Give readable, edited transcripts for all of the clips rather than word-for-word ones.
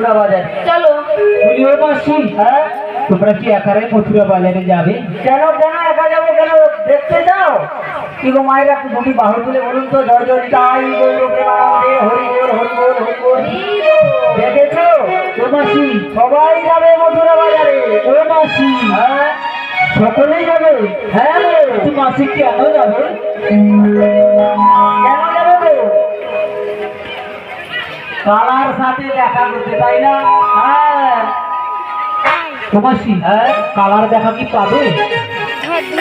মথুরা বাজারে। চলো। বলিও মাসি, হ্যাঁ, তোমরা কি একারে মথুরা বাজারে যাবে? কেন কেন একা যাবো কেন? দেখতে যাও কি গো মায়েরা, একটু দুটি বাহু তুলে বলুন তো, জয় জয় তাই বললো প্রেমানন্দে, হরি বল হরি বল হরি বল। দেখেছো ও মাসি, সবাই যাবে মথুরা বাজারে। ও মাসি, হ্যাঁ সকলেই যাবে? হ্যাঁ গো। তুই মাসি কেন যাবে? কেন যাবে গো? কালার সাথে দেখা করতে, তাই না? হ্যাঁ ও মাসি, হ্যাঁ, কালার দেখা কি পাবে?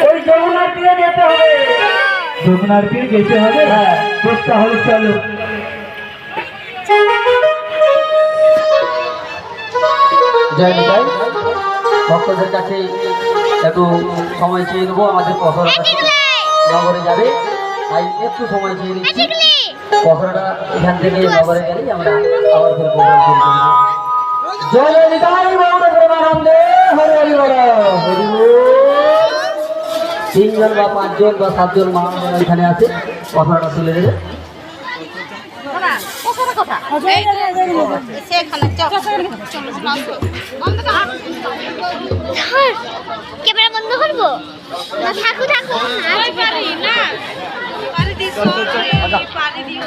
ওই যমুনার তীরে যেতে হবে। যমুনার তীর যেতে হবে? হ্যাঁ। বেশ, তাহলে চলো। জয় নিতাই, ভক্তদের কাছে একটু সময় চেয়ে নেবো। আমাদের পসরা নগরে যাবে, তাই একটু সময় চেয়ে নিচ্ছি। পসরাটা এখান থেকে নগরে গেলেই আমরা আবার ফের প্রোগ্রাম শুরু করবো। জয় জয় নিতাই গৌর প্রেমানন্দে, হরি হরি বল হরি বল। 3 জন বা 5 জন বা 7 জন মা এখানে আছে, পসরাটা তুলে দেবে। ক্যামেরা বন্ধ করবো না? থাকো থাকো, আজ পারি না, পারি দিও।